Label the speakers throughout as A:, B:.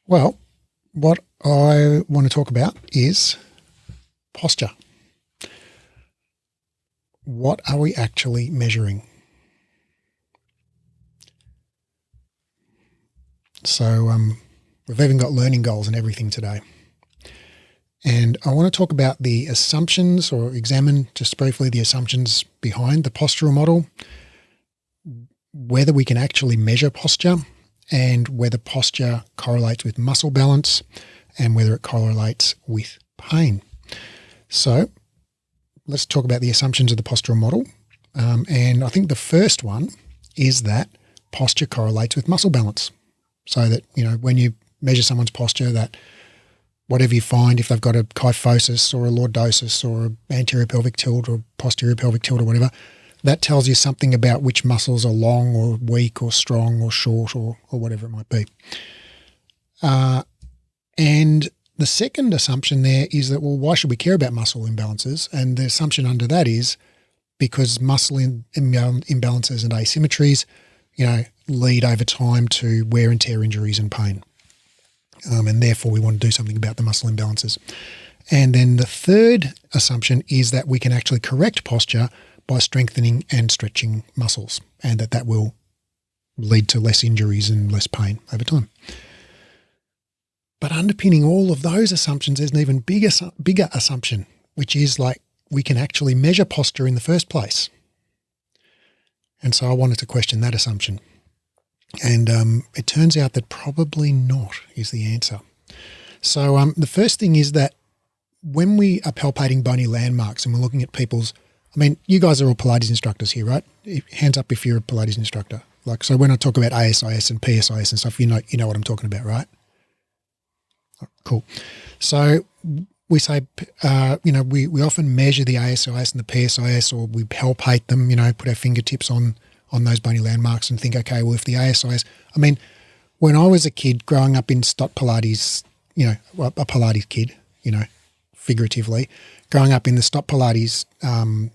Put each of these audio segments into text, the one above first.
A: Well, what I want to talk about is posture. What are we actually measuring? So we've even got learning goals and everything today. And I want to talk about the assumptions, or examine just briefly the assumptions behind the postural model, whether we can actually measure posture, and whether posture correlates with muscle balance, and whether it correlates with pain. So let's talk about the assumptions of the postural model. And I think the first one is that posture correlates with muscle balance. So that, when you measure someone's posture, that whatever you find, if they've got a kyphosis or a lordosis or an anterior pelvic tilt or posterior pelvic tilt or whatever, that tells you something about which muscles are long or weak or strong or short or whatever it might be. And the second assumption there is that, well, why should we care about muscle imbalances? And the assumption under that is because muscle imbalances and asymmetries, lead over time to wear and tear injuries and pain. And therefore we want to do something about the muscle imbalances. And then the third assumption is that we can actually correct posture by strengthening and stretching muscles, and that will lead to less injuries and less pain over time. But underpinning all of those assumptions, there's an even bigger assumption, which is like we can actually measure posture in the first place. And so I wanted to question that assumption. And it turns out that probably not is the answer. So the first thing is that when we are palpating bony landmarks and we're looking at you guys are all Pilates instructors here, right? Hands up if you're a Pilates instructor. So when I talk about Asis and Psis and stuff, you know what I'm talking about, right? Cool. So we say, we often measure the Asis and the Psis, or we palpate them, put our fingertips on those bony landmarks and think, okay, well, if the Asis, when I was a kid growing up in Stott Pilates, a Pilates kid, figuratively, growing up in the Stott Pilates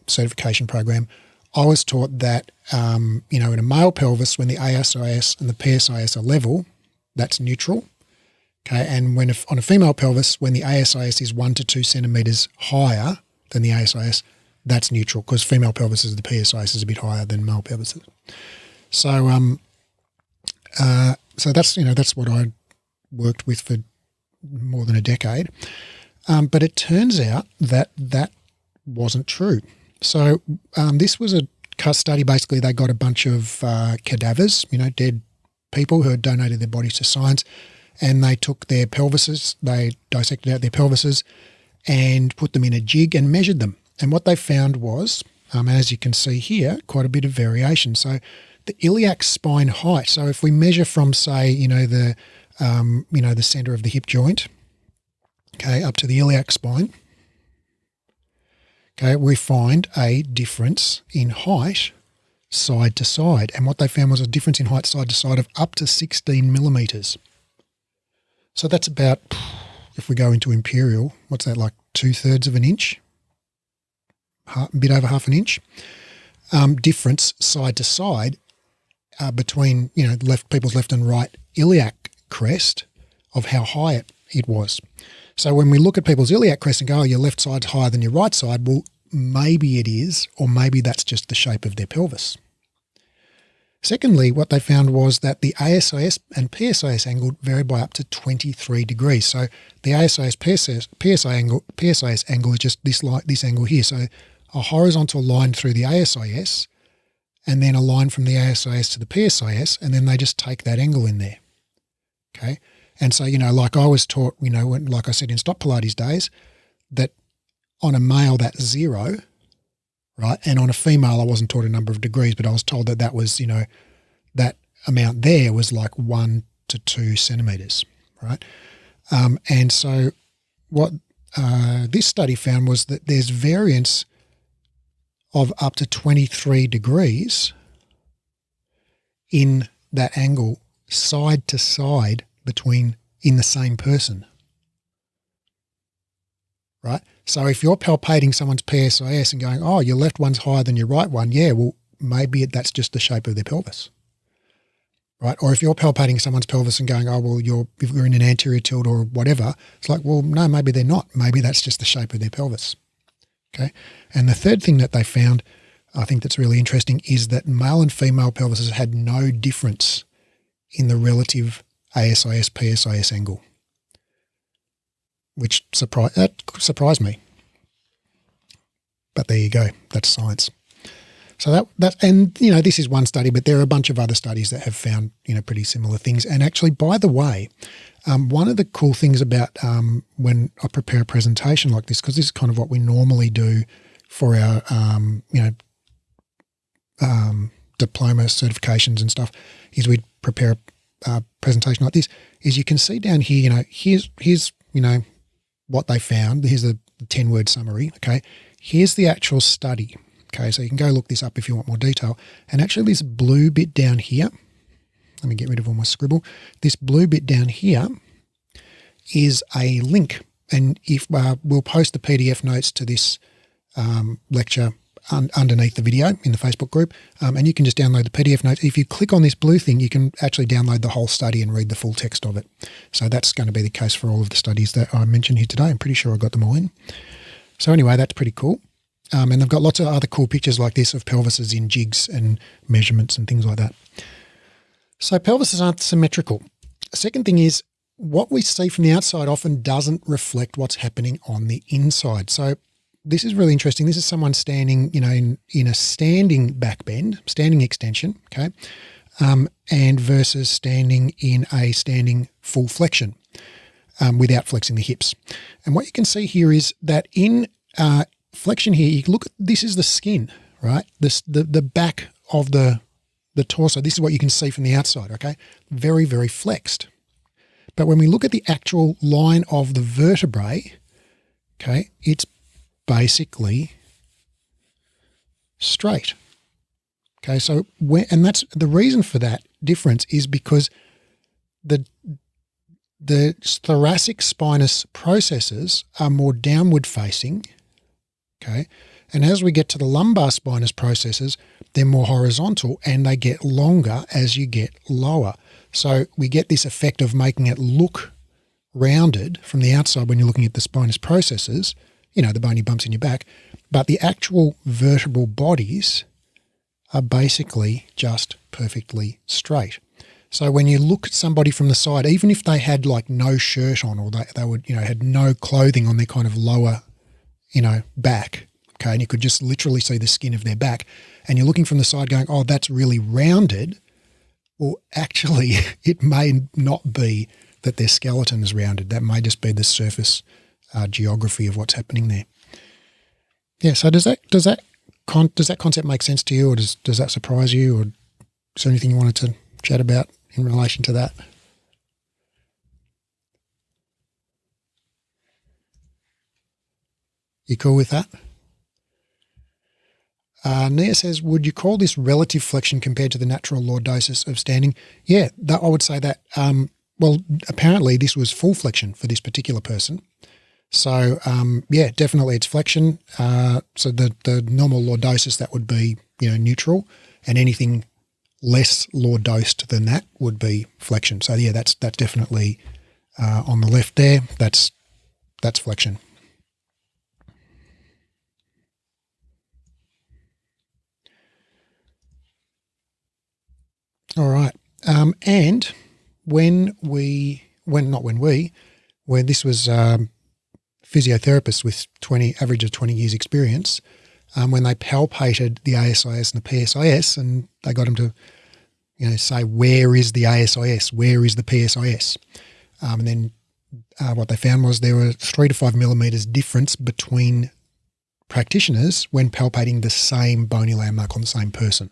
A: certification program, I was taught that, in a male pelvis, when the Asis and the Psis are level, that's neutral. Okay, and on a female pelvis, when the Asis is 1 to 2 centimeters higher than the Asis, that's neutral, because female pelvises, the Psis is a bit higher than male pelvises. So, so that's what I worked with for more than a decade. But it turns out that wasn't true. So this was a study. Basically, they got a bunch of cadavers, dead people who had donated their bodies to science, and they took their pelvises, they dissected out their pelvises and put them in a jig and measured them. And what they found was, as you can see here, quite a bit of variation. So the iliac spine height. So if we measure from, say, the center of the hip joint, okay, up to the iliac spine, okay, we find a difference in height side to side. And what they found was a difference in height side to side of up to 16 millimeters. So that's about, if we go into imperial, what's that, like 2/3 of an inch? A bit over half an inch. Difference side to side between, people's left and right iliac crest of how high it was. So when we look at people's iliac crest and go, oh, your left side's higher than your right side, well, maybe it is, or maybe that's just the shape of their pelvis. Secondly, what they found was that the Asis and Psis angle varied by up to 23 degrees. So the Asis Psis angle is just this angle here. So a horizontal line through the Asis and then a line from the Asis to the Psis, and then they just take that angle in there. Okay. And so, like I was taught, like I said in Stott Pilates days, that on a male that's 0, right? And on a female, I wasn't taught a number of degrees, but I was told that was, that amount there was like 1 to 2 centimeters, right? And so what this study found was that there's variance of up to 23 degrees in that angle side to side in the same person, right? So if you're palpating someone's Psis and going, oh, your left one's higher than your right one, yeah, well, maybe that's just the shape of their pelvis, right? Or if you're palpating someone's pelvis and going, oh, well, if you're in an anterior tilt or whatever, it's like, well, no, maybe they're not. Maybe that's just the shape of their pelvis, okay? And the third thing that they found, I think that's really interesting, is that male and female pelvises had no difference in the relative ASIS, PSIS angle, which surprised me. But there you go. That's science. So and this is one study, but there are a bunch of other studies that have found pretty similar things. And actually, by the way, one of the cool things about when I prepare a presentation like this, because this is kind of what we normally do for our diploma certifications and stuff, is we prepare a presentation like this. Is you can see down here, here's what they found. Here's the 10-word summary. Okay, here's the actual study. Okay, so you can go look this up if you want more detail. And actually, this blue bit down here, let me get rid of all my scribble. This blue bit down here is a link, and if we'll post the PDF notes to this lecture underneath the video in the Facebook group, and you can just download the PDF notes. If you click on this blue thing, you can actually download the whole study and read the full text of it. So that's going to be the case for all of the studies that I mentioned here today. I'm pretty sure I got them all in. So anyway, that's pretty cool. And they've got lots of other cool pictures like this of pelvises in jigs and measurements and things like that. So pelvises aren't symmetrical. Second thing is, what we see from the outside often doesn't reflect what's happening on the inside. So this is really interesting. This is someone standing, in a standing back bend, standing extension, okay, and versus standing in a standing full flexion without flexing the hips. And what you can see here is that in flexion here, you look at, this is the skin, right? The back of the torso. This is what you can see from the outside, okay? Very, very flexed. But when we look at the actual line of the vertebrae, okay, it's basically straight. Okay, so and that's the reason for that difference is because the thoracic spinous processes are more downward facing, okay, and as we get to the lumbar spinous processes, they're more horizontal and they get longer as you get lower. So we get this effect of making it look rounded from the outside when you're looking at the spinous processes, the bony bumps in your back, but the actual vertebral bodies are basically just perfectly straight. So when you look at somebody from the side, even if they had like no shirt on, or they would, had no clothing on their kind of lower, back, okay, and you could just literally see the skin of their back, and you're looking from the side going, oh, that's really rounded. Well, actually, it may not be that their skeleton is rounded. That may just be the surface geography of what's happening there. Yeah. So does that concept make sense to you, or does that surprise you, or is there anything you wanted to chat about in relation to that? You cool with that? Nia says, would you call this relative flexion compared to the natural lordosis of standing? Yeah, I would say that. Well, apparently this was full flexion for this particular person. So, yeah, definitely it's flexion. So the normal lordosis, that would be, neutral, and anything less lordosed than that would be flexion. So, yeah, that's definitely on the left there. That's flexion. All right. And when this was physiotherapists with average of 20 years experience, when they palpated the ASIS and the PSIS, and they got them to, say, where is the ASIS, where is the PSIS? And then what they found was there were 3 to 5 millimeters difference between practitioners when palpating the same bony landmark on the same person.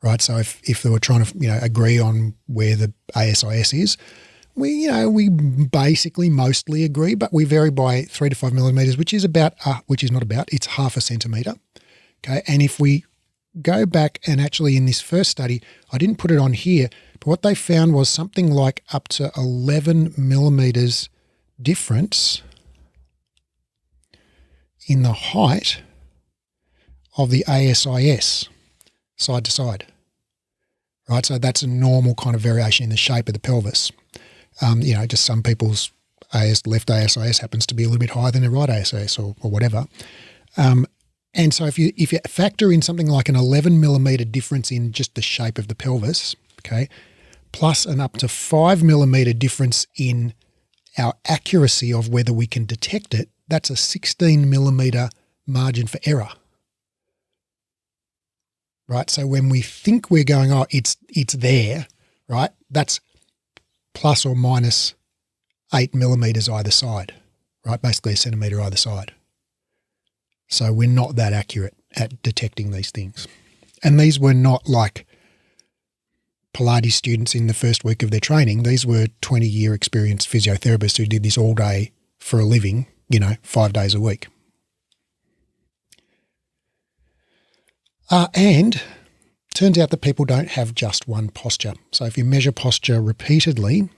A: Right, so if they were trying to agree on where the ASIS is, we basically mostly agree, but we vary by 3 to 5 millimeters, which is it's half a centimeter. Okay, and if we go back and actually in this first study, I didn't put it on here, but what they found was something like up to 11 millimeters difference in the height of the ASIS. side to side, right? So that's a normal kind of variation in the shape of the pelvis. Just some people's left ASIS happens to be a little bit higher than their right ASIS or whatever. And so if you factor in something like an 11 millimeter difference in just the shape of the pelvis, okay, plus an up to 5 millimeter difference in our accuracy of whether we can detect it, that's a 16 millimeter margin for error. Right? So when we think we're going, oh, it's there, right? That's plus or minus 8 millimeters either side, right? Basically a centimeter either side. So we're not that accurate at detecting these things. And these were not like Pilates students in the first week of their training. These were 20-year experienced physiotherapists who did this all day for a living, 5 days a week. And turns out that people don't have just one posture. So if you measure posture repeatedly,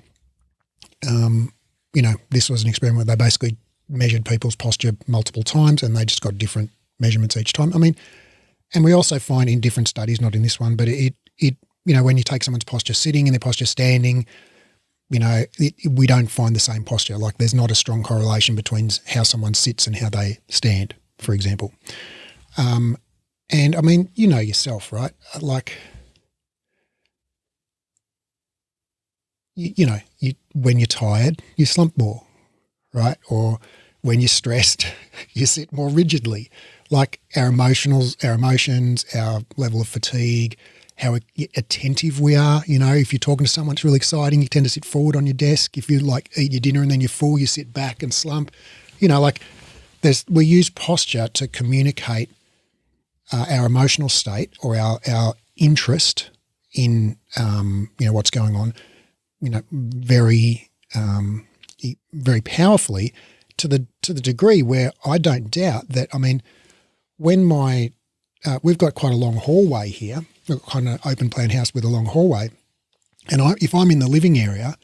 A: this was an experiment where they basically measured people's posture multiple times and they just got different measurements each time. And we also find in different studies, not in this one, but it when you take someone's posture sitting and their posture standing, we don't find the same posture. Like there's not a strong correlation between how someone sits and how they stand, for example. And yourself, right? Like, when you're tired, you slump more, right? Or when you're stressed, you sit more rigidly. Like our emotions, our level of fatigue, how attentive we are. If you're talking to someone it's really exciting, you tend to sit forward on your desk. If you eat your dinner and then you're full, you sit back and slump. We use posture to communicate our emotional state or our interest in what's going on, very very powerfully to the degree where I don't doubt that. When we've got quite a long hallway here, we've got kind of open plan house with a long hallway, and if I'm in the living area,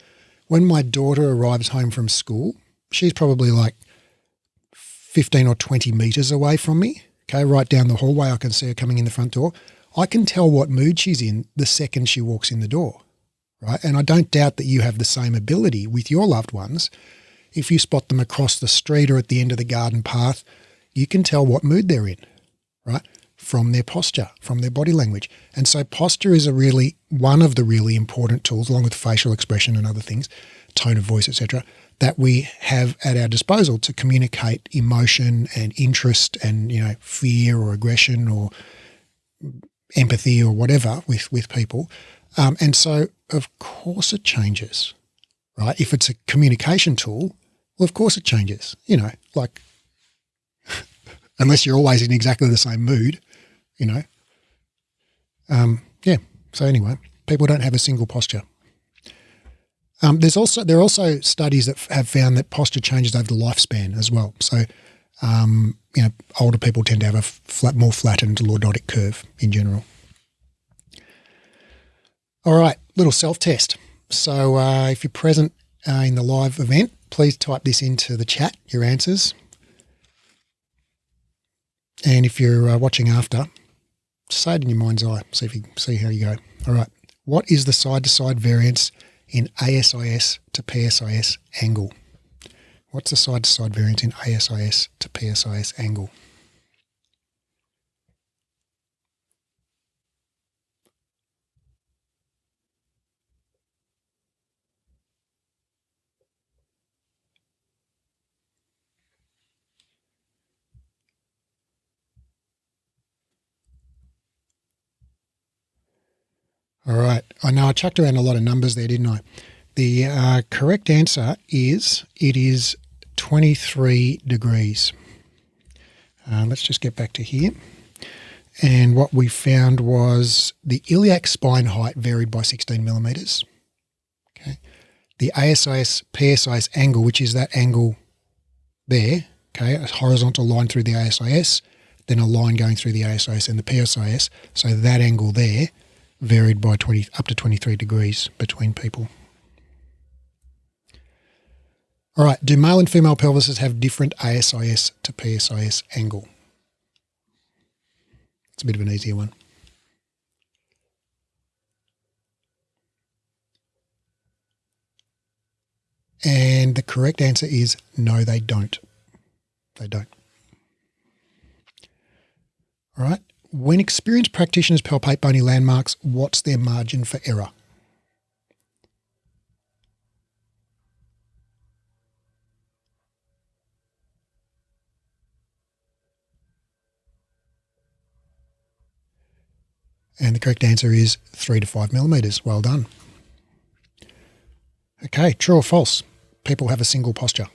A: when my daughter arrives home from school, she's probably like 15 or 20 meters away from me. Okay, right down the hallway, I can see her coming in the front door. I can tell what mood she's in the second she walks in the door, right? And I don't doubt that you have the same ability with your loved ones. If you spot them across the street or at the end of the garden path, you can tell what mood they're in, right? From their posture, from their body language. And so posture is one of the really important tools, along with facial expression and other things, tone of voice, etc., that we have at our disposal to communicate emotion and interest and, fear or aggression or empathy or whatever with people. And so, of course it changes, right? If it's a communication tool, well, of course it changes, unless you're always in exactly the same mood, So anyway, people don't have a single posture. There are also studies that have found that posture changes over the lifespan as well. So, older people tend to have a more flattened lordotic curve in general. All right, little self-test. So if you're present in the live event, please type this into the chat, your answers. And if you're watching after, say it in your mind's eye, see how you go. All right, what is the side-to-side variance in ASIS to PSIS angle? What's the side-to-side variance in ASIS to PSIS angle? All right. I know I chucked around a lot of numbers there, didn't I? The correct answer is 23 degrees. Let's just get back to here. And what we found was the iliac spine height varied by 16 millimeters. Okay. The ASIS PSIS angle, which is that angle there, okay, a horizontal line through the ASIS, then a line going through the ASIS and the PSIS. So that angle there varied by up to 23 degrees between people. All right, do male and female pelvises have different ASIS to PSIS angle? It's a bit of an easier one. And the correct answer is no, they don't. They don't. All right. When experienced practitioners palpate bony landmarks, what's their margin for error? And the correct answer is 3 to 5 millimeters. Well done. Okay, true or false? People have a single posture.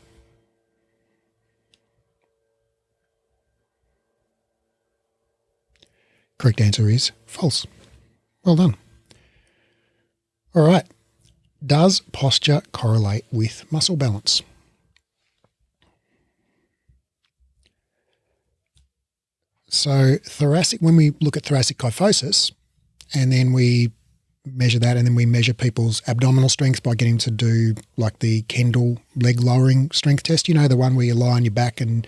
A: Correct answer is false. Well done. All right. Does posture correlate with muscle balance? So thoracic, when we look at thoracic kyphosis and then we measure that and then we measure people's abdominal strength by getting to do like the Kendall leg lowering strength test, you know, the one where you lie on your back and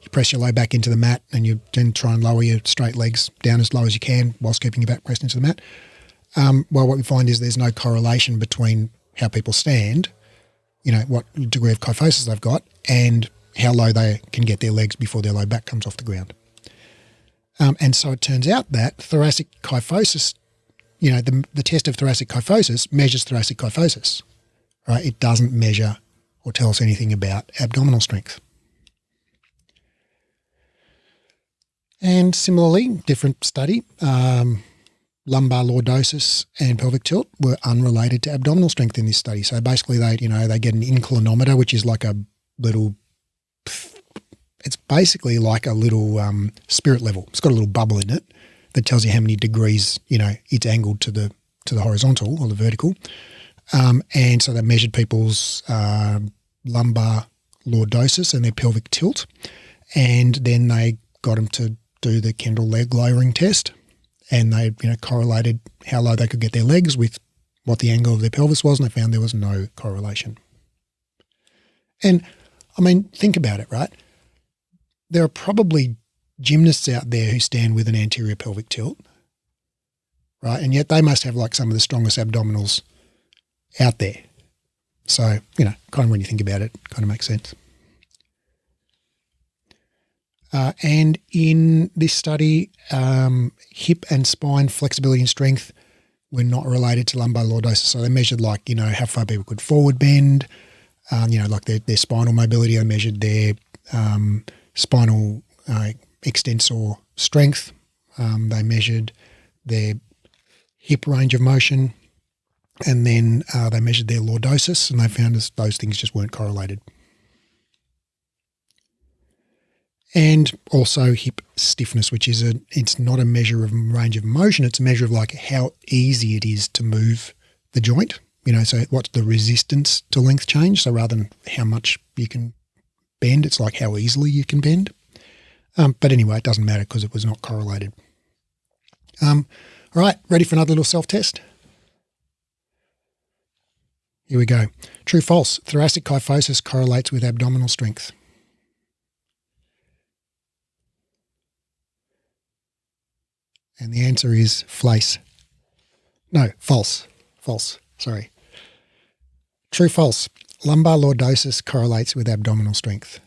A: you press your low back into the mat and you then try and lower your straight legs down as low as you can whilst keeping your back pressed into the mat. Well, what we find is there's no correlation between how people stand, you know, what degree of kyphosis they've got and how low they can get their legs before their low back comes off the ground. And so it turns out that thoracic kyphosis, you know, the test of thoracic kyphosis measures thoracic kyphosis, right? It doesn't measure or tell us anything about abdominal strength. And similarly, different study, lumbar lordosis and pelvic tilt were unrelated to abdominal strength in this study. So basically they get an inclinometer, which is like a little, it's basically like a little spirit level. It's got a little bubble in it that tells you how many degrees, you know, it's angled to the horizontal or the vertical. And so they measured people's lumbar lordosis and their pelvic tilt, and then they got them to do the Kendall leg lowering test, and they correlated how low they could get their legs with what the angle of their pelvis was, and they found there was no correlation. And I mean, think about it, right? There are probably gymnasts out there who stand with an anterior pelvic tilt, right? And yet they must have like some of the strongest abdominals out there. So, you know, kind of when you think about it, kind of makes sense. And in this study, hip and spine flexibility and strength were not related to lumbar lordosis. So they measured like, you know, how far people could forward bend, you know, like their spinal mobility. They measured their spinal extensor strength. They measured their hip range of motion, and then they measured their lordosis, and they found those things just weren't correlated. And also hip stiffness, which is it's not a measure of range of motion, it's a measure of like how easy it is to move the joint, you know, so what's the resistance to length change? So rather than how much you can bend, it's like how easily you can bend. But anyway, it doesn't matter because it was not correlated. All right, ready for another little self-test? Here we go. True, false. Thoracic kyphosis correlates with abdominal strength. And the answer is false. False. Sorry. True, false. Lumbar lordosis correlates with abdominal strength.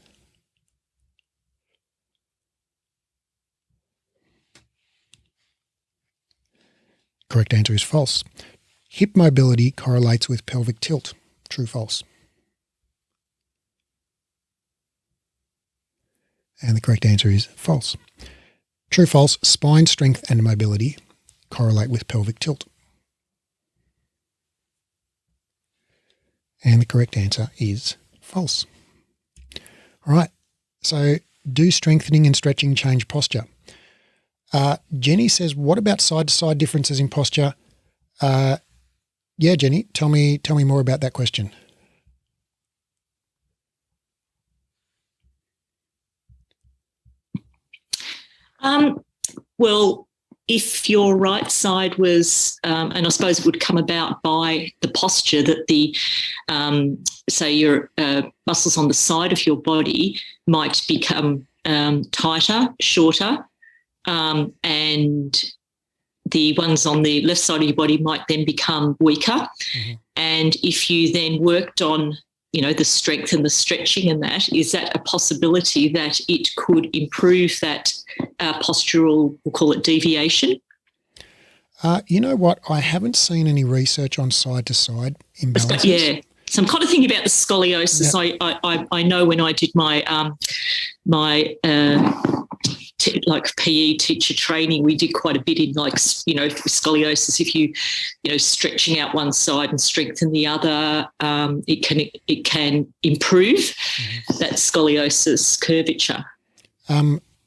A: Correct answer is false. Hip mobility correlates with pelvic tilt. True, false. And the correct answer is false. True, false. Spine strength and mobility correlate with pelvic tilt. And the correct answer is false. All right. So do strengthening and stretching change posture? Jenny says, what about side-to-side differences in posture? Yeah, Jenny, tell me more about that question.
B: Well, if your right side was, and I suppose it would come about by the posture that say your muscles on the side of your body might become tighter, shorter, and the ones on the left side of your body might then become weaker. Mm-hmm. And if you then worked on the strength and the stretching and that, is that a possibility that it could improve that postural, we'll call it deviation?
A: You know what? I haven't seen any research on side-to-side imbalances.
B: Yeah. So I'm kind of thinking about the scoliosis. Yep. I know when I did my like PE teacher training, we did quite a bit in scoliosis. If you stretching out one side and strengthen the other, it can improve that scoliosis curvature.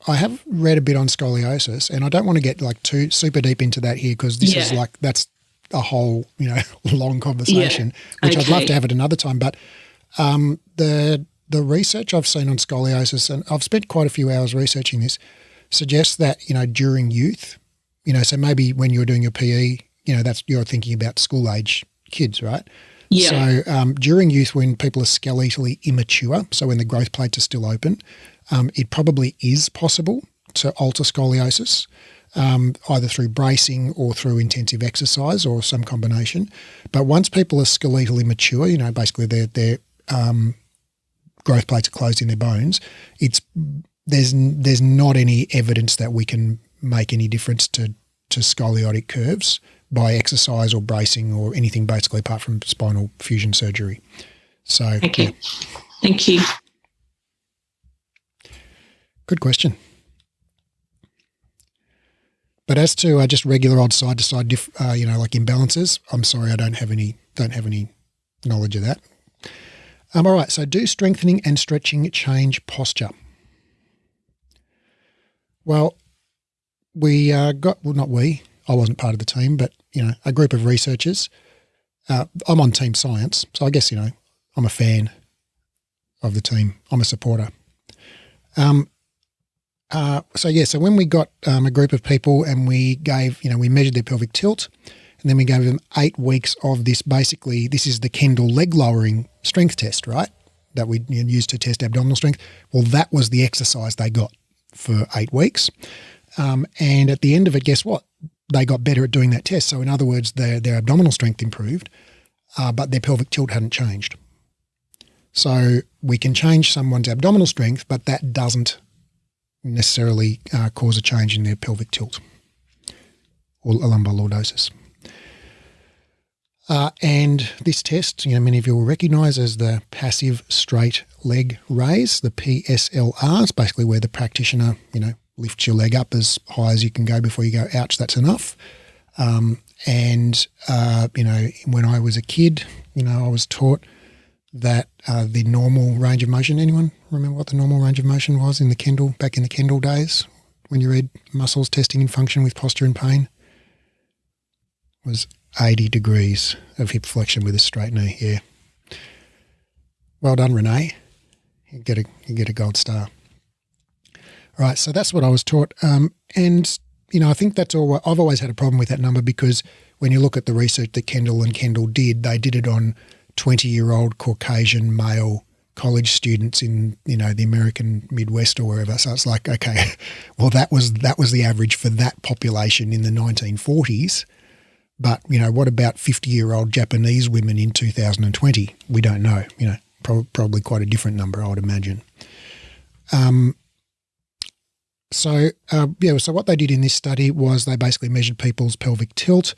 A: I have read a bit on scoliosis, and I don't want to get too super deep into that here because this is that's a whole long conversation, which I'd love to have at another time. But the research I've seen on scoliosis, and I've spent quite a few hours researching this, suggests that during youth, so maybe when you're doing your PE, you're thinking about school age kids, right? Yeah. So during youth, when people are skeletally immature, so when the growth plates are still open, it probably is possible to alter scoliosis, either through bracing or through intensive exercise or some combination. But once people are skeletally mature, basically their growth plates are closed in their bones, there's not any evidence that we can make any difference to scoliotic curves by exercise or bracing or anything basically apart from spinal fusion surgery. So,
B: okay. Yeah. Thank you.
A: Good question. But as to just regular old side-to-side, like imbalances, I'm sorry, I don't have any knowledge of that. All right, so do strengthening and stretching change posture? Well, I wasn't part of the team, but, a group of researchers. I'm on team science, so I guess, I'm a fan of the team. I'm a supporter. So when we got a group of people and we gave, we measured their pelvic tilt, and then we gave them 8 weeks of this. Basically, this is the Kendall leg lowering strength test, right, that we use to test abdominal strength. Well, that was the exercise they got for 8 weeks. And at the end of it, guess what? They got better at doing that test. So in other words, their abdominal strength improved, but their pelvic tilt hadn't changed. So we can change someone's abdominal strength, but that doesn't necessarily cause a change in their pelvic tilt or a lumbar lordosis. And this test, many of you will recognise as the passive straight leg raise, the PSLR. It's basically where the practitioner, lifts your leg up as high as you can go before you go, ouch, that's enough. When I was a kid, I was taught that the normal range of motion, anyone remember what the normal range of motion was back in the Kendall days when you read muscles testing in function with posture and pain? Was 80 degrees of hip flexion with a straight knee. Yeah. Well done, Renee. You get a gold star. All right, so that's what I was taught. And I think that's all. I've always had a problem with that number because when you look at the research that Kendall did, they did it on 20-year-old Caucasian male college students in, the American Midwest or wherever. So it's like, okay, well, that was the average for that population in the 1940s. But, what about 50-year-old Japanese women in 2020? We don't know, probably quite a different number, I would imagine. So what they did in this study was they basically measured people's pelvic tilt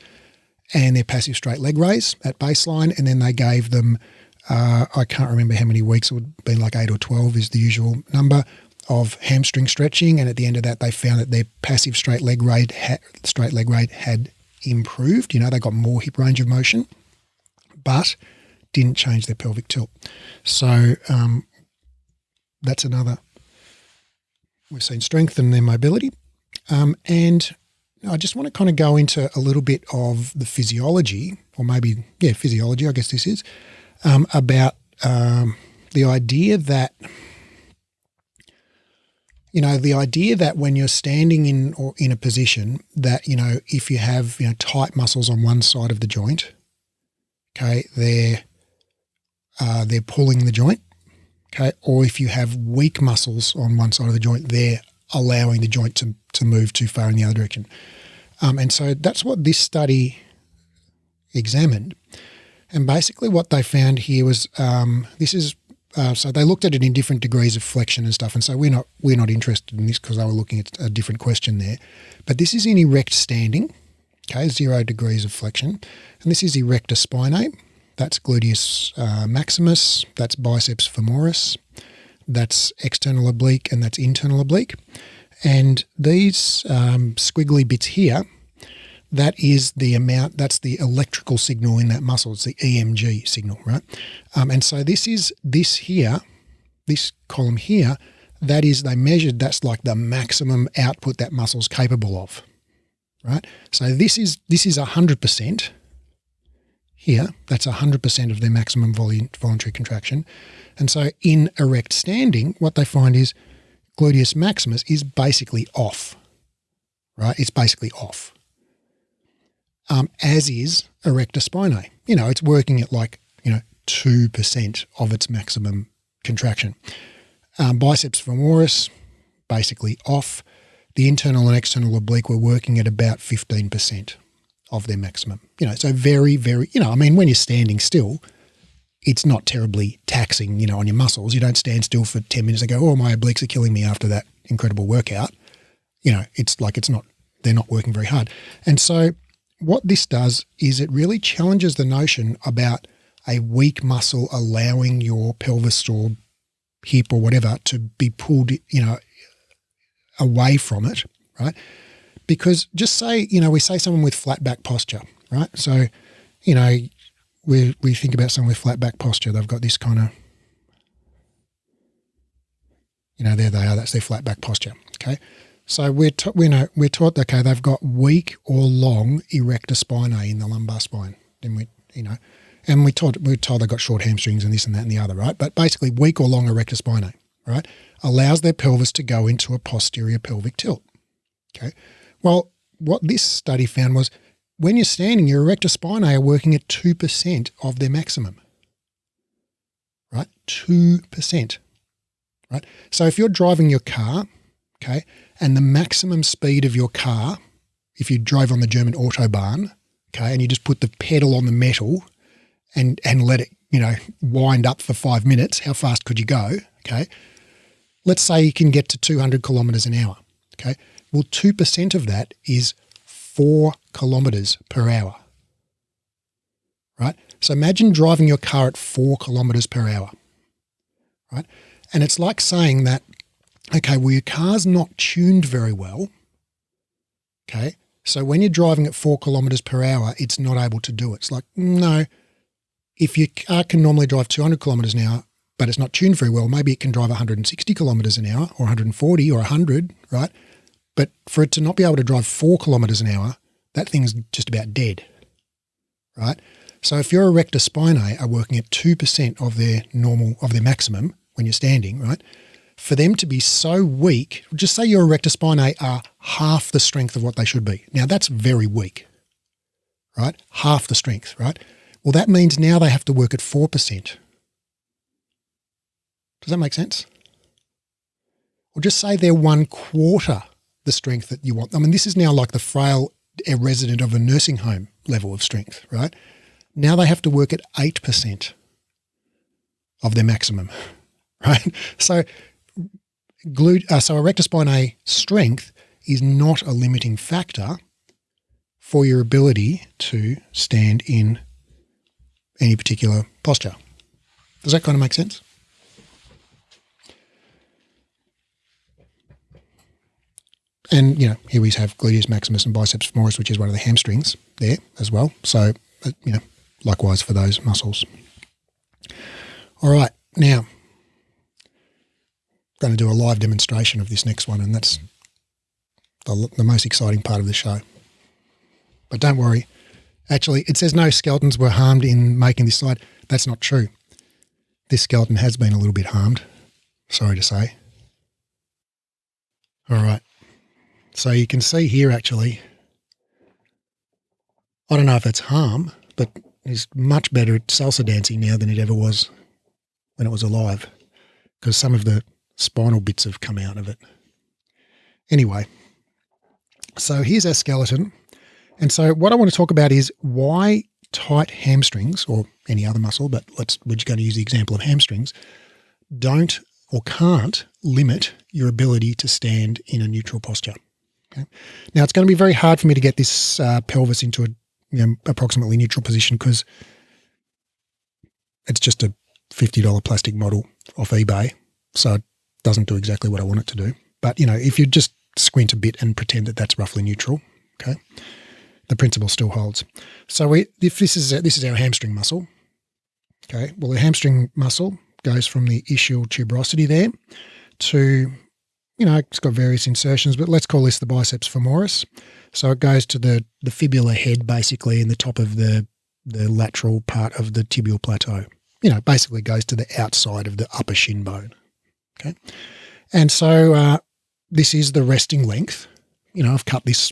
A: and their passive straight leg raise at baseline, and then they gave them, I can't remember how many weeks, it would have been like 8 or 12 is the usual number, of hamstring stretching, and at the end of that they found that their passive straight leg rate had improved. They got more hip range of motion, but didn't change their pelvic tilt. So that's another. We've seen strengthen their mobility. And I just want to kind of go into a little bit of the physiology, or maybe, physiology, I guess this is, about the idea that, when you're standing in a position that, if you have, tight muscles on one side of the joint, okay, they're pulling the joint. Okay, or if you have weak muscles on one side of the joint, they're allowing the joint to move too far in the other direction. And so that's what this study examined. And basically what they found here was so they looked at it in different degrees of flexion and stuff. And so we're not interested in this because they were looking at a different question there. But this is in erect standing, okay, 0 degrees of flexion. And this is erector spinae. That's gluteus maximus. That's biceps femoris. That's external oblique and that's internal oblique. And these squiggly bits here, that is the amount, that's the electrical signal in that muscle. It's the EMG signal, right? And so this column here, that is, they measured, that's like the maximum output that muscle's capable of, right? So this is 100% here. That's 100% of their maximum voluntary contraction. And so in erect standing, what they find is gluteus maximus is basically off, right? It's basically off. As is erector spinae. It's working at 2% of its maximum contraction. Biceps femoris, basically off. The internal and external oblique were working at about 15% of their maximum. So very, very, when you're standing still, it's not terribly taxing, on your muscles. You don't stand still for 10 minutes and go, oh, my obliques are killing me after that incredible workout. They're not working very hard. And so what this does is it really challenges the notion about a weak muscle allowing your pelvis or hip or whatever to be pulled, away from it, right? Because just say, we say someone with flat back posture, right? So, we think about someone with flat back posture. They've got this kind of, there they are. That's their flat back posture, okay? So we're taught, okay, they've got weak or long erector spinae in the lumbar spine. Then we're told they've got short hamstrings and this and that and the other, right? But basically weak or long erector spinae, right, allows their pelvis to go into a posterior pelvic tilt, okay? Well, what this study found was when you're standing, your erector spinae are working at 2% of their maximum, right? 2%, right? So if you're driving your car, okay, and the maximum speed of your car, if you drove on the German Autobahn, okay, and you just put the pedal on the metal and let it, wind up for 5 minutes, how fast could you go, okay? Let's say you can get to 200 kilometres an hour, okay? Well, 2% of that is 4 kilometres per hour, right? So imagine driving your car at 4 kilometres per hour, right? And it's like saying that, okay, well, your car's not tuned very well, okay? So when you're driving at 4 kilometres per hour, it's not able to do it. It's like, no, if your car can normally drive 200 kilometres an hour, but it's not tuned very well, maybe it can drive 160 kilometres an hour or 140 or 100, right? But for it to not be able to drive 4 kilometres an hour, that thing's just about dead, right? So if your erector spinae are working at 2% of their maximum when you're standing, right? For them to be so weak, just say your erector spinae are half the strength of what they should be. Now that's very weak, right? Half the strength, right? Well, that means now they have to work at 4%. Does that make sense? Or just say they're 1/4 the strength that you want. I mean, this is now like the frail resident of a nursing home level of strength, right? Now they have to work at 8% of their maximum, right? So erector spinae strength is not a limiting factor for your ability to stand in any particular posture. Does that kind of make sense? And, here we have gluteus maximus and biceps femoris, which is one of the hamstrings there as well. So, likewise for those muscles. All right, now, I'm going to do a live demonstration of this next one, and that's the most exciting part of the show. But don't worry. Actually, it says no skeletons were harmed in making this slide. That's not true. This skeleton has been a little bit harmed, sorry to say. All right. So you can see here actually, I don't know if it's harm, but it's much better at salsa dancing now than it ever was when it was alive because some of the spinal bits have come out of it. Anyway, so here's our skeleton. And so what I want to talk about is why tight hamstrings, or any other muscle, but we're just going to use the example of hamstrings, don't or can't limit your ability to stand in a neutral posture. Okay? Now, it's going to be very hard for me to get this pelvis into a approximately neutral position because it's just a $50 plastic model off eBay, so it doesn't do exactly what I want it to do. But, if you just squint a bit and pretend that that's roughly neutral, okay, the principle still holds. So if this is our hamstring muscle, okay, well, the hamstring muscle goes from the ischial tuberosity there to, it's got various insertions, but let's call this the biceps femoris. So it goes to the fibular head, basically, in the top of the lateral part of the tibial plateau. Basically goes to the outside of the upper shin bone. Okay. And so this is the resting length. I've cut this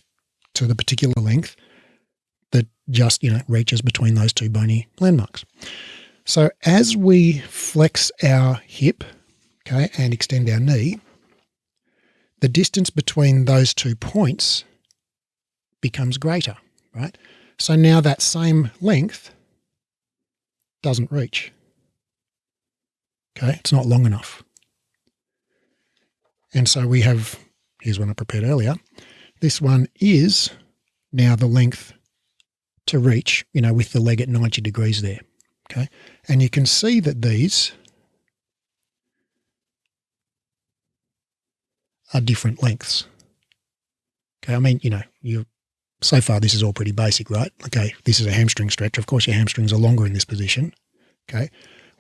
A: to the particular length that just, reaches between those two bony landmarks. So as we flex our hip, okay, and extend our knee, the distance between those 2 points becomes greater, right? So now that same length doesn't reach. Okay, it's not long enough. And so we have, here's one I prepared earlier, this one is now the length to reach, with the leg at 90 degrees there, okay? And you can see that these are different lengths. Okay, I mean, so far this is all pretty basic, right? Okay, this is a hamstring stretch. Of course, your hamstrings are longer in this position, okay?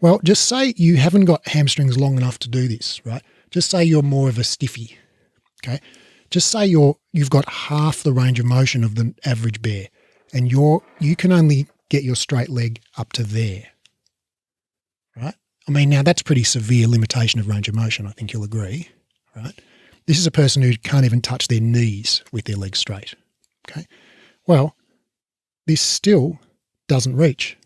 A: Well, just say you haven't got hamstrings long enough to do this, right? Just say you're more of a stiffy, okay? Just say you've got half the range of motion of the average bear, and you can only get your straight leg up to there, right? I mean, now that's pretty severe limitation of range of motion, I think you'll agree, right? This is a person who can't even touch their knees with their legs straight, okay? Well, this still doesn't reach.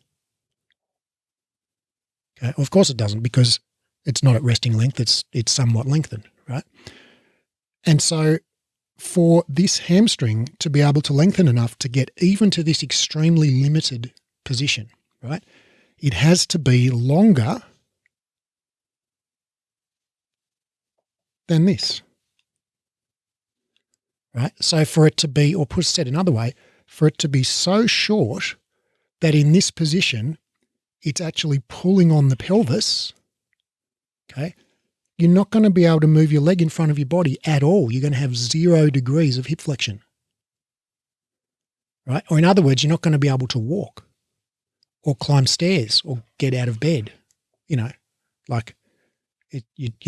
A: Okay? Well, of course it doesn't, because it's not at resting length, it's somewhat lengthened, right? And so for this hamstring to be able to lengthen enough to get even to this extremely limited position, right, it has to be longer than this, right? So for it to be, or said another way, for it to be so short that in this position it's actually pulling on the pelvis, okay, you're not going to be able to move your leg in front of your body at all. You're going to have 0 degrees of hip flexion, right? Or in other words, you're not going to be able to walk or climb stairs or get out of bed, you're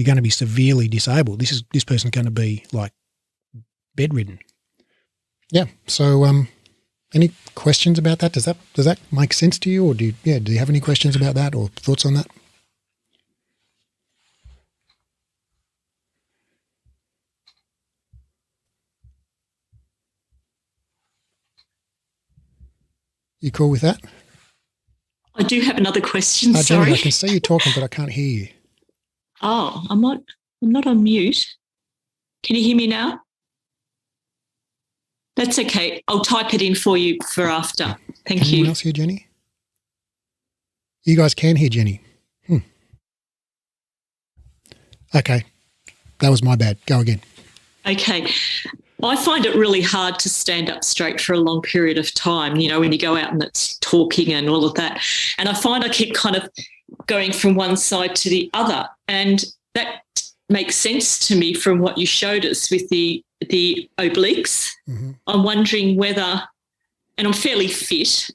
A: going to be severely disabled. This person's going to be like bedridden. Yeah. So, any questions about that? Does that make sense to you, or do you have any questions about that or thoughts on that? You cool with that?
B: I do have another question,
A: Jenny,
B: sorry.
A: I can see you talking, but I can't hear you.
B: Oh, I'm not on mute. Can you hear me now? That's okay. I'll type it in for you for after. Thank
A: Can
B: you.
A: anyone else hear Jenny? You guys can hear Jenny. Okay. That was my bad. Go again.
B: Okay. I find it really hard to stand up straight for a long period of time, when you go out and it's talking and all of that. And I find I keep kind of going from one side to the other. And that makes sense to me from what you showed us with the obliques. Mm-hmm. I'm wondering whether, and I'm fairly fit,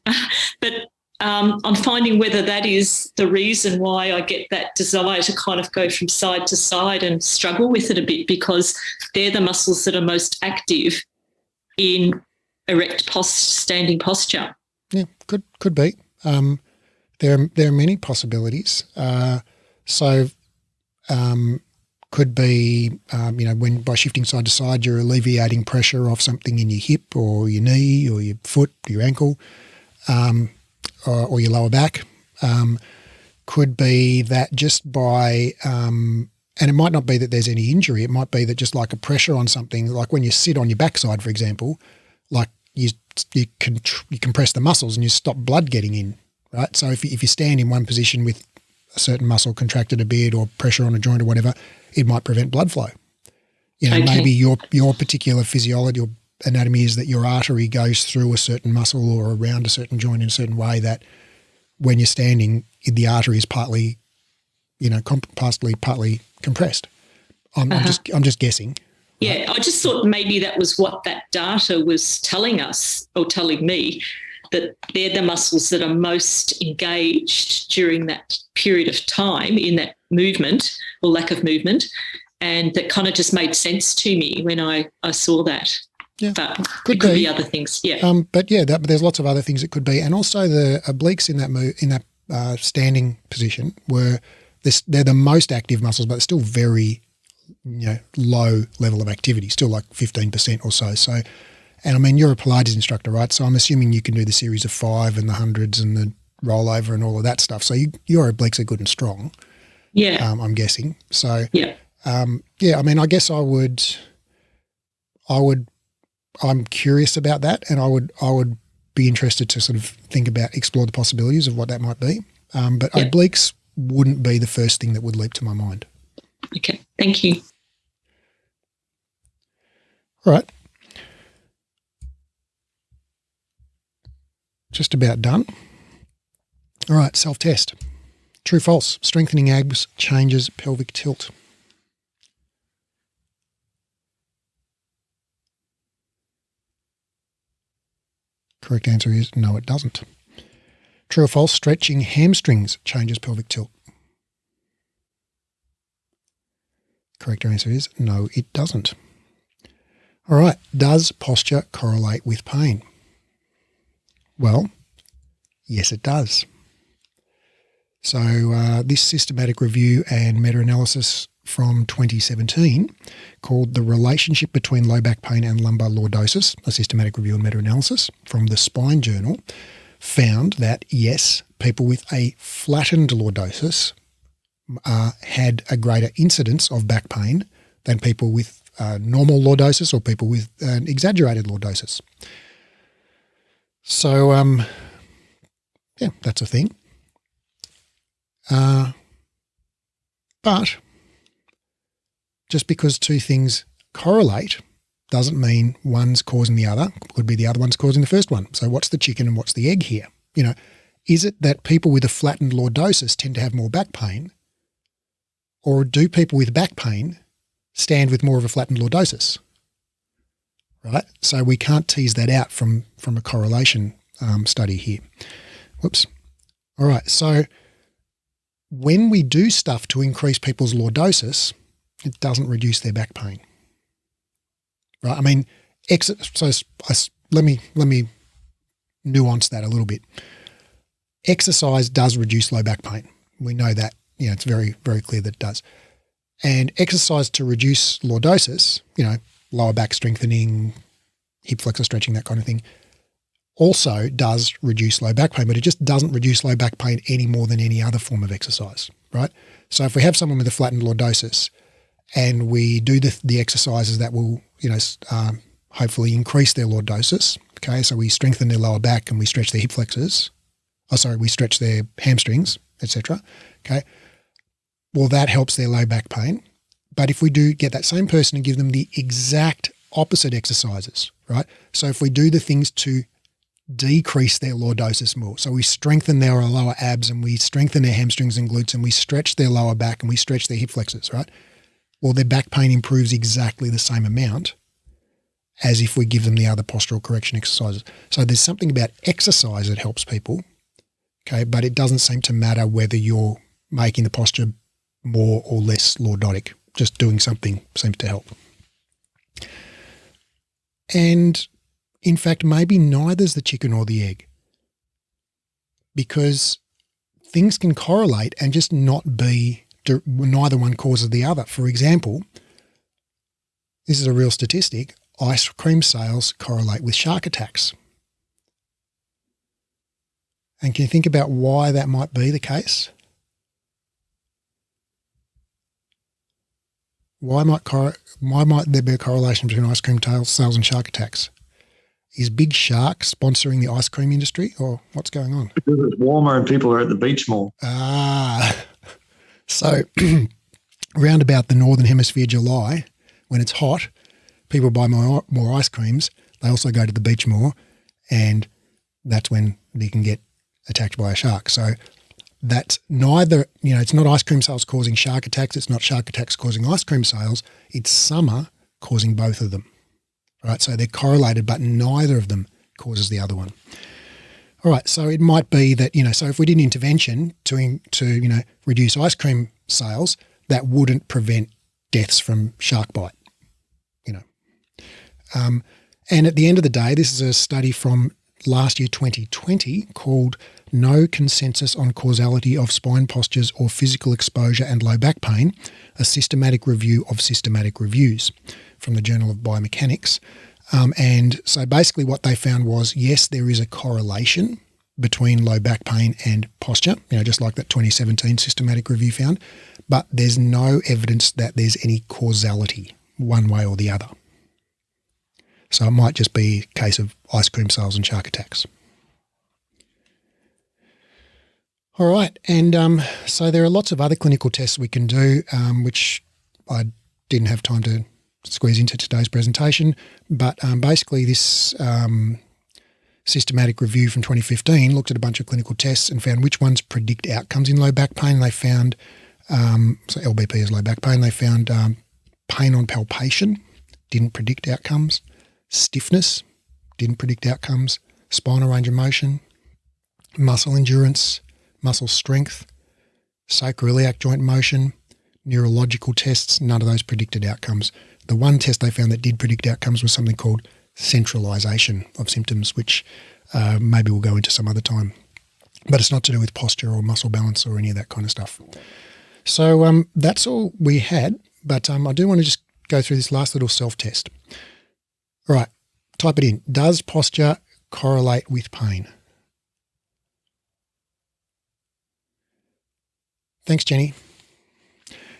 B: but I'm finding whether that is the reason why I get that desire to kind of go from side to side and struggle with it a bit, because they're the muscles that are most active in erect standing posture.
A: Yeah, could be. There are many possibilities. Could be, when by shifting side to side, you're alleviating pressure off something in your hip or your knee or your foot, your ankle, or your lower back. Could be that just by, and it might not be that there's any injury. It might be that just like a pressure on something, like when you sit on your backside, for example, like you compress the muscles and you stop blood getting in, right? So if you stand in one position with a certain muscle contracted a bit or pressure on a joint or whatever, it might prevent blood flow. Maybe your particular physiology or anatomy is that your artery goes through a certain muscle or around a certain joint in a certain way that when you're standing, the artery is partly compressed. I'm just guessing.
B: Yeah, I just thought maybe that was what that data was telling us or telling me, that they're the muscles that are most engaged during that period of time in that movement or lack of movement. And that kind of just made sense to me when I saw that.
A: Yeah,
B: but
A: could
B: be other things. Yeah.
A: But there's lots of other things it could be, and also the obliques in that standing position they're the most active muscles, but they're still very low level of activity, still like 15% or so. So, and I mean, you're a Pilates instructor, right? So I'm assuming you can do the series of 5 and the hundreds and the rollover and all of that stuff. So your obliques are good and strong.
B: Yeah.
A: I'm guessing. So
B: yeah.
A: I mean, I guess I'm curious about that, and I would be interested to sort of explore the possibilities of what that might be. But obliques wouldn't be the first thing that would leap to my mind.
B: Okay, thank you.
A: All right. Just about done. All right, self-test. True, false. Strengthening abs changes pelvic tilt. Correct answer is no, it doesn't. True or false, stretching hamstrings changes pelvic tilt. Correct answer is no, it doesn't. All right, does posture correlate with pain? Well, yes, it does. So this systematic review and meta-analysis from 2017 called The Relationship Between Low Back Pain and Lumbar Lordosis, a systematic review and meta-analysis from the Spine Journal, found that, yes, people with a flattened lordosis had a greater incidence of back pain than people with normal lordosis or people with an exaggerated lordosis. So, that's a thing. But just because two things correlate doesn't mean one's causing the other. Could be the other one's causing the first one. So what's the chicken and what's the egg here? Is it that people with a flattened lordosis tend to have more back pain, or do people with back pain stand with more of a flattened lordosis? Right? So we can't tease that out from a correlation study here. Whoops. All right. So when we do stuff to increase people's lordosis, it doesn't reduce their back pain. Right? I mean, let me nuance that a little bit. Exercise does reduce low back pain. We know that. It's very, very clear that it does. And exercise to reduce lordosis, lower back strengthening, hip flexor stretching, that kind of thing, also does reduce low back pain, but it just doesn't reduce low back pain any more than any other form of exercise, right? So if we have someone with a flattened lordosis and we do the exercises that will, hopefully increase their lordosis, okay, so we strengthen their lower back and we stretch their hip flexors, we stretch their hamstrings, etc., okay, well, that helps their low back pain. But if we do get that same person and give them the exact opposite exercises, right? So if we do the things to decrease their lordosis more, so we strengthen their lower abs and we strengthen their hamstrings and glutes and we stretch their lower back and we stretch their hip flexors, right? Well, their back pain improves exactly the same amount as if we give them the other postural correction exercises. So there's something about exercise that helps people, okay, but it doesn't seem to matter whether you're making the posture more or less lordotic. Just doing something seems to help. And in fact, maybe neither's the chicken or the egg, because things can correlate and just not be, neither one causes the other. For example, this is a real statistic, ice cream sales correlate with shark attacks. And can you think about why that might be the case? Why might there be a correlation between ice cream sales and shark attacks? Is Big Shark sponsoring the ice cream industry, or what's going on?
C: Because it's warmer and people are at the beach more.
A: So round about the Northern Hemisphere July, when it's hot, people buy more ice creams. They also go to the beach more, and that's when you can get attacked by a shark. So that's neither, it's not ice cream sales causing shark attacks. It's not shark attacks causing ice cream sales. It's summer causing both of them, right? So they're correlated, but neither of them causes the other one. All right, so it might be that, so if we did an intervention to reduce ice cream sales, that wouldn't prevent deaths from shark bite, And at the end of the day, this is a study from last year, 2020, called No Consensus on Causality of Spine Postures or Physical Exposure and Low Back Pain, a systematic review of systematic reviews from the Journal of Biomechanics. And so basically what they found was, yes, there is a correlation between low back pain and posture, just like that 2017 systematic review found, but there's no evidence that there's any causality one way or the other. So it might just be a case of ice cream sales and shark attacks. All right, and so there are lots of other clinical tests we can do, which I didn't have time to squeeze into today's presentation, but basically this systematic review from 2015 looked at a bunch of clinical tests and found which ones predict outcomes in low back pain. They found, so LBP is low back pain, they found pain on palpation, didn't predict outcomes. Stiffness, didn't predict outcomes. Spinal range of motion, muscle endurance, muscle strength, sacroiliac joint motion, neurological tests, none of those predicted outcomes. The one test they found that did predict outcomes was something called centralisation of symptoms, which maybe we'll go into some other time. But it's not to do with posture or muscle balance or any of that kind of stuff. So that's all we had, but I do want to just go through this last little self-test. All right, type it in. Does posture correlate with pain? Thanks, Jenny.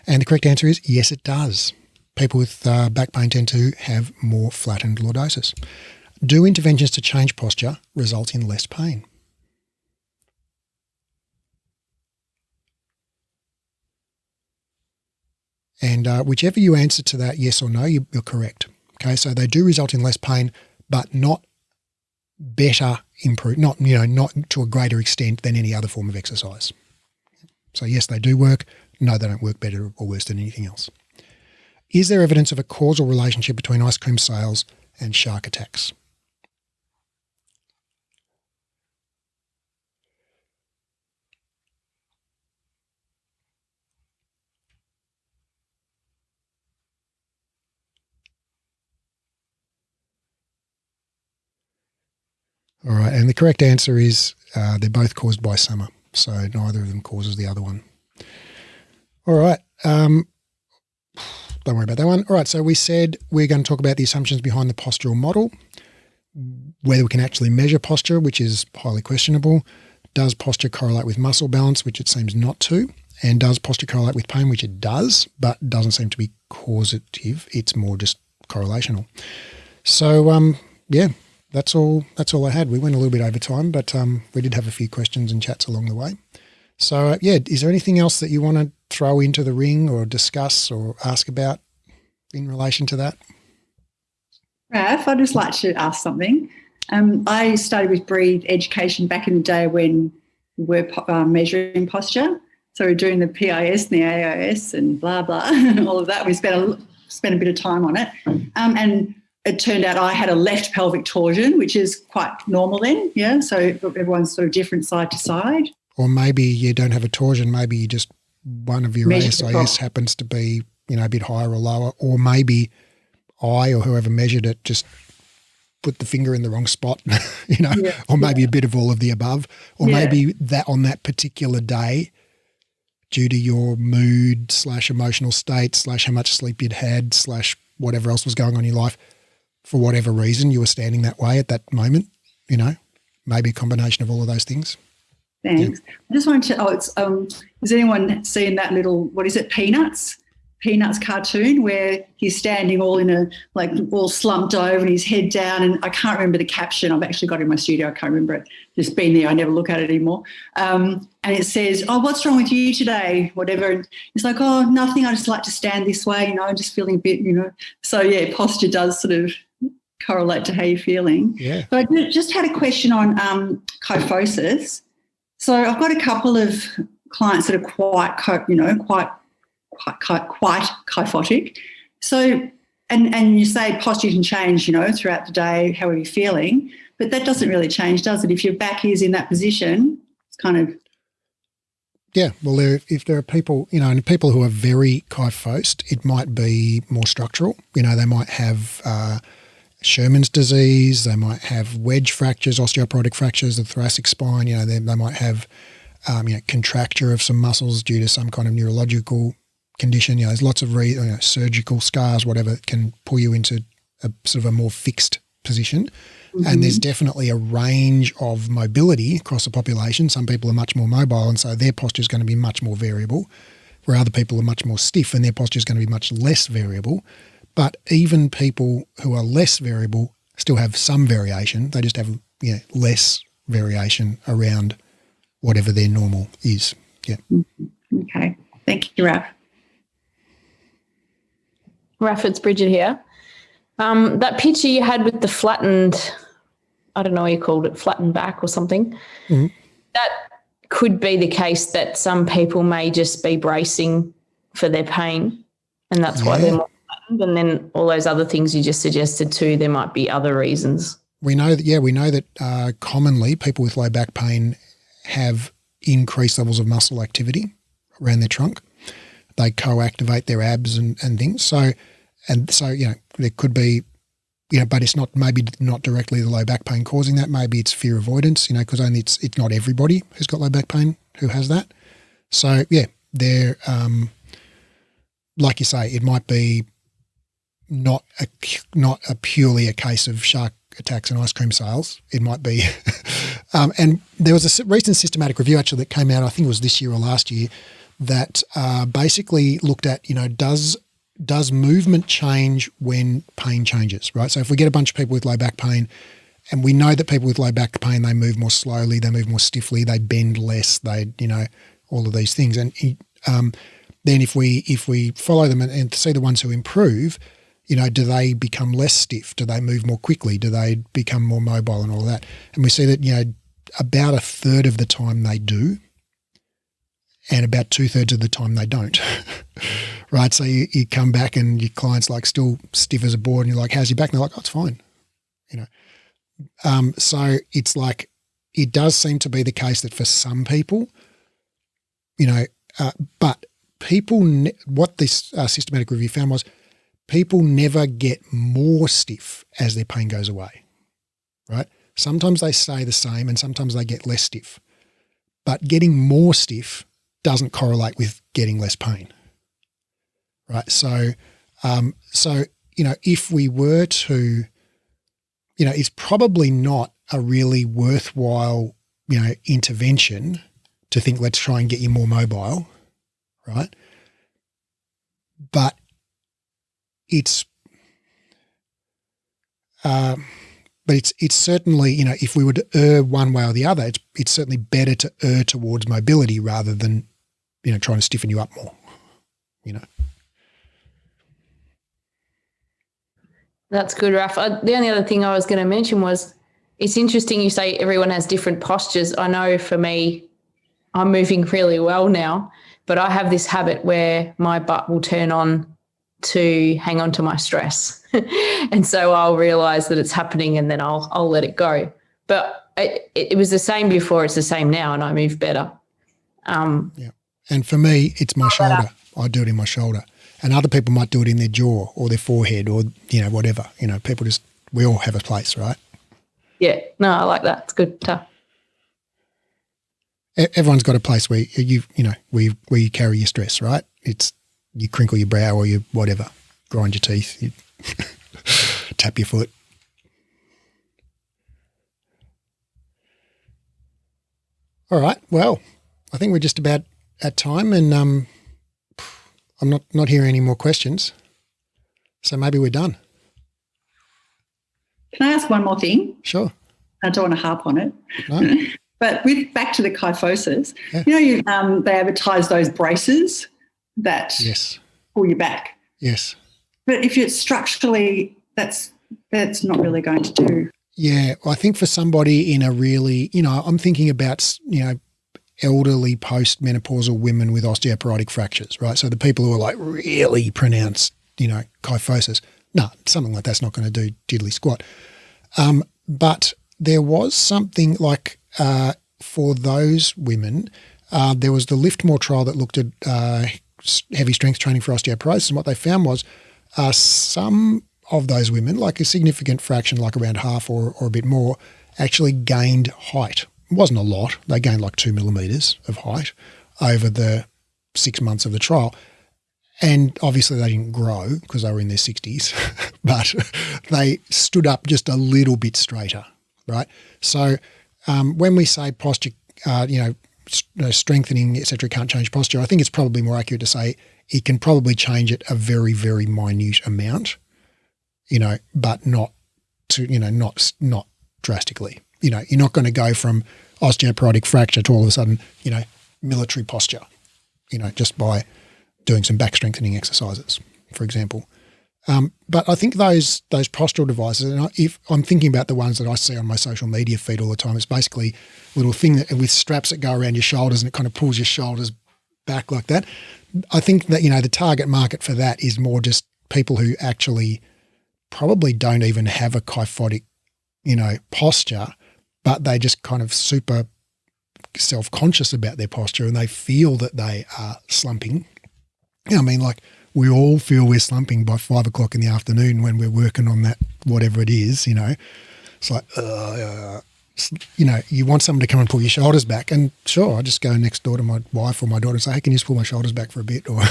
A: And the correct answer is yes, it does. People with back pain tend to have more flattened lordosis. Do interventions to change posture result in less pain? And whichever you answer to that, yes or no, you're correct. Okay, so they do result in less pain, but not better improved, not to a greater extent than any other form of exercise. So yes, they do work. No, they don't work better or worse than anything else. Is there evidence of a causal relationship between ice cream sales and shark attacks? All right, and the correct answer is they're both caused by summer, so neither of them causes the other one. All right, don't worry about that one. All right, so we said we're going to talk about the assumptions behind the postural model, whether we can actually measure posture, which is highly questionable. Does posture correlate with muscle balance, which it seems not to? And does posture correlate with pain, which it does, but doesn't seem to be causative. It's more just correlational. So, yeah. That's all I had. We went a little bit over time, but we did have a few questions and chats along the way. So, is there anything else that you want to throw into the ring or discuss or ask about in relation to that?
D: Raph, I'd just like to ask something. I started with breathe education back in the day when we were measuring posture. So we're doing the PIS and the AIS and blah, blah, all of that. We spent a bit of time on it. And it turned out I had a left pelvic torsion, which is quite normal then, yeah? So everyone's sort of different side to side.
A: Or maybe you don't have a torsion, maybe you just one of your ASIS happens to be, a bit higher or lower, or maybe I or whoever measured it just put the finger in the wrong spot, or maybe a bit of all of the above, or maybe that on that particular day, due to your mood / emotional state / how much sleep you'd had / whatever else was going on in your life, for whatever reason you were standing that way at that moment, maybe a combination of all of those things.
D: Thanks. Yeah. I just wanted to, is anyone seeing that little, what is it, Peanuts? Peanuts cartoon where he's standing all in a, like, all slumped over and his head down, and I can't remember the caption. I've actually got it in my studio. I can't remember it. Just been there. I never look at it anymore. And it says, "Oh, what's wrong with you today?" Whatever. And it's like, "Oh, nothing. I just like to stand this way, just feeling a bit, So, yeah, posture does sort of correlate to how you're feeling.
A: Yeah.
D: But I just had a question on kyphosis. So I've got a couple of clients that are quite kyphotic. So, and you say posture can change, throughout the day, however you're feeling, but that doesn't really change, does it? If your back is in that position, it's kind of.
A: Yeah, well, if there are people, and people who are very kyphosed, it might be more structural. They might have Sherman's disease, they might have wedge fractures, osteoporotic fractures of the thoracic spine, they might have, contracture of some muscles due to some kind of neurological condition. There's lots of surgical scars, whatever, can pull you into a sort of a more fixed position. Mm-hmm. And there's definitely a range of mobility across the population. Some people are much more mobile, and so their posture is going to be much more variable, where other people are much more stiff and their posture is going to be much less variable. But even people who are less variable still have some variation. They just have less variation around whatever their normal is. Yeah.
D: Okay. Thank you, Raph.
E: Raph, it's Bridget here. That picture you had with the flattened, I don't know what you called it, flattened back or something,
A: mm-hmm.
E: That could be the case that some people may just be bracing for their pain, and that's why they're more flattened. And then all those other things you just suggested too, there might be other reasons.
A: We know that commonly people with low back pain have increased levels of muscle activity around their trunk. They co-activate their abs and things. So there could be, but it's maybe not directly the low back pain causing that. Maybe it's fear avoidance, because only it's not everybody who's got low back pain who has that. So yeah, they're like you say, it might be not a purely a case of shark attacks and ice cream sales. It might be, and there was a recent systematic review actually that came out, I think it was this year or last year, that basically looked at, does movement change when pain changes, right? So if we get a bunch of people with low back pain, and we know that people with low back pain, they move more slowly, they move more stiffly, they bend less, they, all of these things. And then if we follow them and see the ones who improve, do they become less stiff? Do they move more quickly? Do they become more mobile and all that? And we see that, about a third of the time they do, and about 2/3 of the time they don't, right? So you come back and your client's like still stiff as a board, and you're like, "How's your back?" And they're like, "Oh, it's fine," So it's like, it does seem to be the case that for some people, but people, what this systematic review found was people never get more stiff as their pain goes away, right? Sometimes they stay the same and sometimes they get less stiff, but getting more stiff doesn't correlate with getting less pain, right? So, if we were to, it's probably not a really worthwhile, intervention to think, let's try and get you more mobile, right? But it's certainly, if we were to err one way or the other, it's certainly better to err towards mobility rather than, trying to stiffen you up more,
E: That's good, Raph. The only other thing I was going to mention was, it's interesting you say everyone has different postures. I know for me, I'm moving really well now, but I have this habit where my butt will turn on to hang on to my stress. And so I'll realize that it's happening and then I'll let it go. But it was the same before, it's the same now, and I move better.
A: Yeah. And for me, it's my shoulder. I do it in my shoulder. And other people might do it in their jaw or their forehead or, whatever. People we all have a place, right?
E: Yeah. No, I like that. It's good. Tough.
A: Everyone's got a place where where you carry your stress, right? It's you crinkle your brow or you whatever, grind your teeth, you tap your foot. All right. Well, I think we're just about at time, and I'm not hearing any more questions. So maybe we're done.
D: Can I ask one more thing?
A: Sure.
D: I don't want to harp on it.
A: No?
D: But back to the kyphosis,
A: Yeah.
D: they advertise those braces that
A: Yes.
D: pull you back.
A: Yes.
D: But if it's structurally, that's not really going to do.
A: Yeah. I think for somebody in a really, I'm thinking about, elderly postmenopausal women with osteoporotic fractures, right? So the people who are like really pronounced, kyphosis. No, something like that's not going to do diddly squat. But there was something like for those women, there was the Lift More trial that looked at heavy strength training for osteoporosis, and what they found was some of those women, like a significant fraction, like around half or a bit more, actually gained height. It wasn't a lot. They gained like 2 millimeters of height over the 6 months of the trial. And obviously they didn't grow because they were in their 60s, but they stood up just a little bit straighter, right? So when we say posture, strengthening, et cetera, can't change posture, I think it's probably more accurate to say it can probably change it a very, very minute amount, but not not drastically. You're not going to go from osteoporotic fracture to all of a sudden, military posture, just by doing some back strengthening exercises, for example. But I think those postural devices, and if I'm thinking about the ones that I see on my social media feed all the time, it's basically a little thing with straps that go around your shoulders and it kind of pulls your shoulders back like that. I think that, the target market for that is more just people who actually probably don't even have a kyphotic, posture, but they just kind of super self-conscious about their posture and they feel that they are slumping. We all feel we're slumping by 5 o'clock in the afternoon when we're working on that, whatever it is, It's like, you want someone to come and pull your shoulders back. And sure, I just go next door to my wife or my daughter and say, hey, can you just pull my shoulders back for a bit or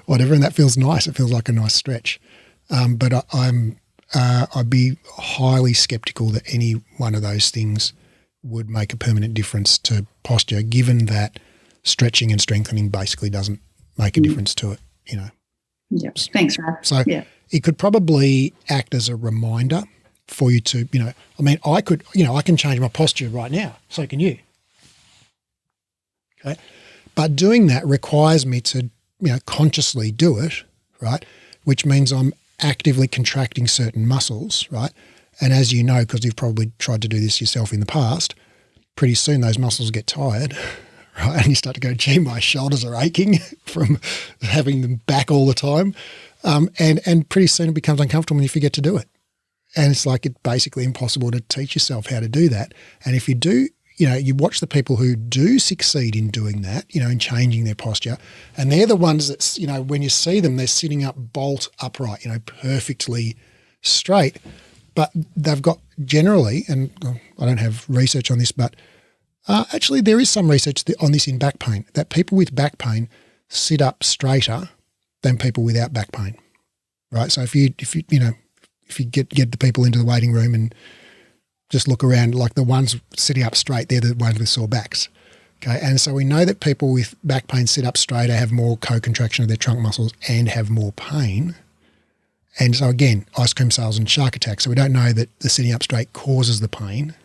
A: whatever? And that feels nice. It feels like a nice stretch. But I'd be highly skeptical that any one of those things would make a permanent difference to posture, given that stretching and strengthening basically doesn't make a difference to it,
D: Yeah. Thanks, Raph.
A: So it could probably act as a reminder for you to, I can change my posture right now. So can you. Okay. But doing that requires me to, consciously do it, right? Which means I'm actively contracting certain muscles, right? And as you know, because you've probably tried to do this yourself in the past, pretty soon those muscles get tired, right? And you start to go, gee, my shoulders are aching from having them back all the time. And pretty soon it becomes uncomfortable when you forget to do it. And it's like it's basically impossible to teach yourself how to do that. And if you do, you watch the people who do succeed in doing that, in changing their posture, and they're the ones that, when you see them, they're sitting up bolt upright, perfectly straight. But they've got generally, and I don't have research on this, but actually there is some research on this in back pain, that people with back pain sit up straighter than people without back pain, right? So if you get the people into the waiting room and just look around, like the ones sitting up straight, they're the ones with sore backs. Okay, and so we know that people with back pain sit up straighter, have more co-contraction of their trunk muscles and have more pain. And so again, ice cream sales and shark attacks. So we don't know that the sitting up straight causes the pain,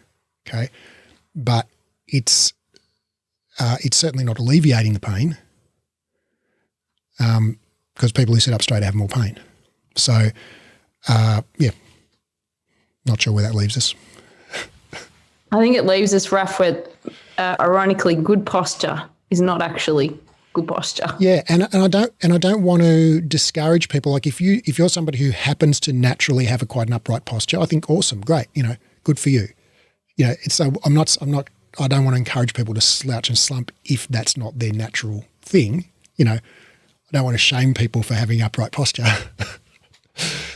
A: okay, but it's certainly not alleviating the pain because people who sit up straight have more pain. So, not sure where that leaves us.
E: I think it leaves us, Raph, with ironically good posture is not actually good posture.
A: Yeah, and I don't want to discourage people. Like if you're somebody who happens to naturally have quite an upright posture, I think awesome, great, good for you. So I don't want to encourage people to slouch and slump if that's not their natural thing. I don't want to shame people for having upright posture.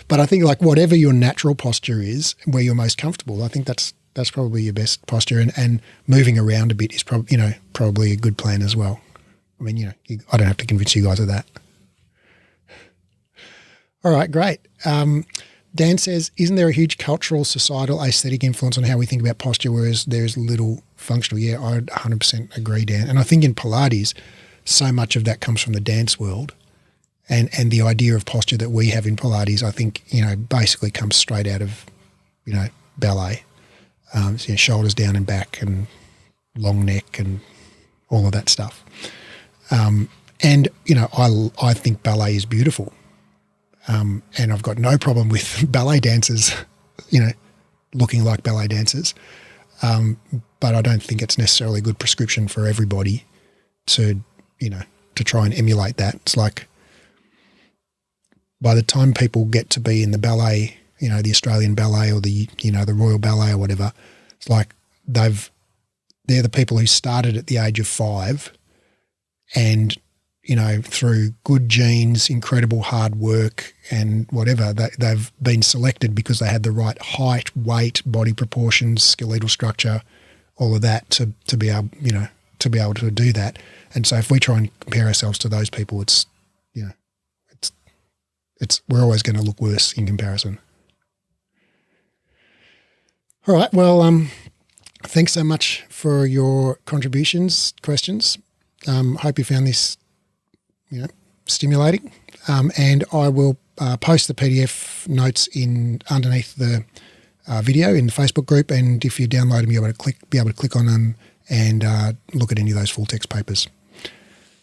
A: But I think like whatever your natural posture is, where you're most comfortable, I think that's probably your best posture, and moving around a bit is probably a good plan as well. I mean, I don't have to convince you guys of that. All right, great. Dan says, isn't there a huge cultural, societal, aesthetic influence on how we think about posture, whereas there's little functional? Yeah, I 100% agree, Dan. And I think in Pilates, so much of that comes from the dance world, And the idea of posture that we have in Pilates, I think, basically comes straight out of, ballet. So, shoulders down and back and long neck and all of that stuff. And, I think ballet is beautiful. And I've got no problem with ballet dancers, looking like ballet dancers. But I don't think it's necessarily a good prescription for everybody to try and emulate that. It's like by the time people get to be in the ballet, the Australian Ballet or the Royal Ballet or whatever, it's like they're the people who started at the age of 5 and, through good genes, incredible hard work and whatever, they've been selected because they had the right height, weight, body proportions, skeletal structure, all of that to be able, to be able to do that. And so if we try and compare ourselves to those people, it's we're always going to look worse in comparison. All right. Well, thanks so much for your contributions, questions. Hope you found this, stimulating. And I will post the PDF notes underneath the video in the Facebook group. And if you download them, you'll be able to click on them and look at any of those full text papers.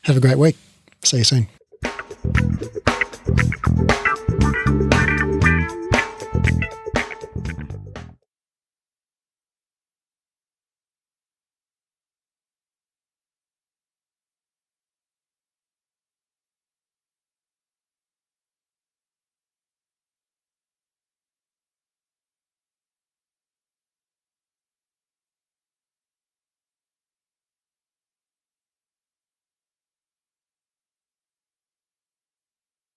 A: Have a great week. See you soon.